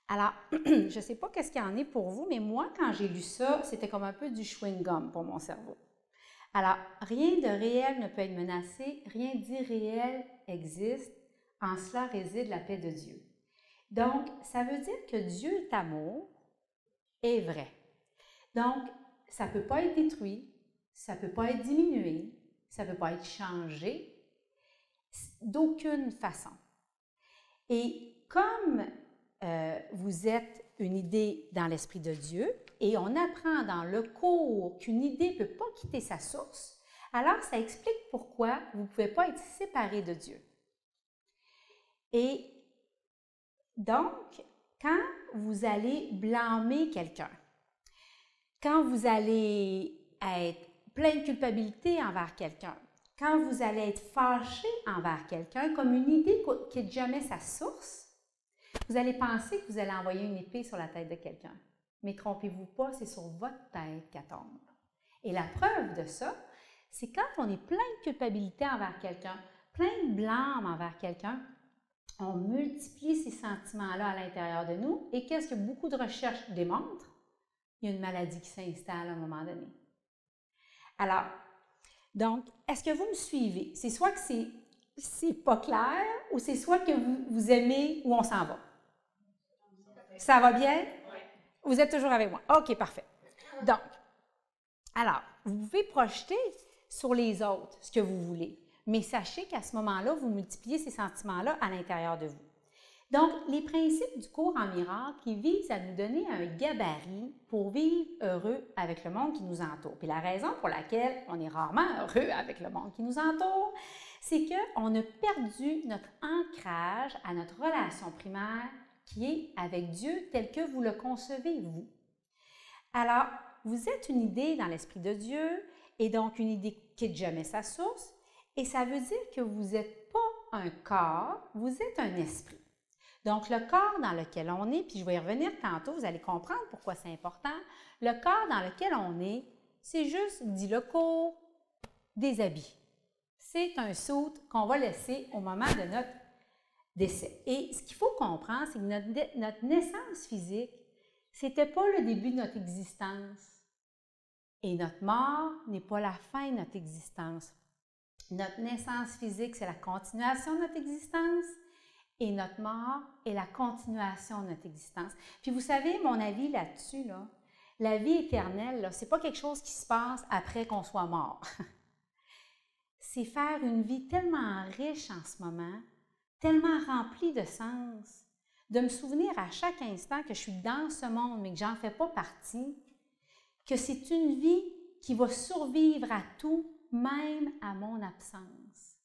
Alors, je ne sais pas qu'est-ce qu'il y en est pour vous, mais moi, quand j'ai lu ça, c'était comme un peu du chewing-gum pour mon cerveau. Alors, rien de réel ne peut être menacé, rien d'irréel existe, en cela réside la paix de Dieu. Donc, ça veut dire que Dieu est amour, est vrai. Donc, ça ne peut pas être détruit, ça ne peut pas être diminué, ça ne peut pas être changé, d'aucune façon. Et comme vous êtes une idée dans l'Esprit de Dieu, et on apprend dans le cours qu'une idée ne peut pas quitter sa source, alors ça explique pourquoi vous ne pouvez pas être séparé de Dieu. Et donc, quand vous allez blâmer quelqu'un, quand vous allez être plein de culpabilité envers quelqu'un, quand vous allez être fâché envers quelqu'un, comme une idée qui quitte jamais sa source, vous allez penser que vous allez envoyer une épée sur la tête de quelqu'un. Mais trompez-vous pas, c'est sur votre tête qu'elle tombe. Et la preuve de ça, c'est quand on est plein de culpabilité envers quelqu'un, plein de blâme envers quelqu'un, on multiplie ces sentiments-là à l'intérieur de nous. Et qu'est-ce que beaucoup de recherches démontrent? Il y a une maladie qui s'installe à un moment donné. Alors, donc, est-ce que vous me suivez? C'est soit que c'est pas clair ou c'est soit que vous aimez où on s'en va. Ça va bien? Oui. Vous êtes toujours avec moi? OK, parfait. Donc, alors, vous pouvez projeter sur les autres ce que vous voulez, mais sachez qu'à ce moment-là, vous multipliez ces sentiments-là à l'intérieur de vous. Donc, les principes du cours en miracle qui visent à nous donner un gabarit pour vivre heureux avec le monde qui nous entoure. Puis la raison pour laquelle on est rarement heureux avec le monde qui nous entoure, c'est qu'on a perdu notre ancrage à notre relation primaire qui est avec Dieu tel que vous le concevez, vous. Alors, vous êtes une idée dans l'Esprit de Dieu et donc une idée qui quitte jamais sa source et ça veut dire que vous n'êtes pas un corps, vous êtes un esprit. Donc, le corps dans lequel on est, puis je vais y revenir tantôt, vous allez comprendre pourquoi c'est important. Le corps dans lequel on est, c'est juste, dit le cours, des habits. C'est un soute qu'on va laisser au moment de notre décès. Et ce qu'il faut comprendre, c'est que notre naissance physique, c'était pas le début de notre existence. Et notre mort n'est pas la fin de notre existence. Notre naissance physique, c'est la continuation de notre existence. Et notre mort est la continuation de notre existence. Puis vous savez, mon avis là-dessus, là, la vie éternelle, ce n'est pas quelque chose qui se passe après qu'on soit mort. C'est faire une vie tellement riche en ce moment, tellement remplie de sens, de me souvenir à chaque instant que je suis dans ce monde, mais que j'en fais pas partie, que c'est une vie qui va survivre à tout, même à mon absence.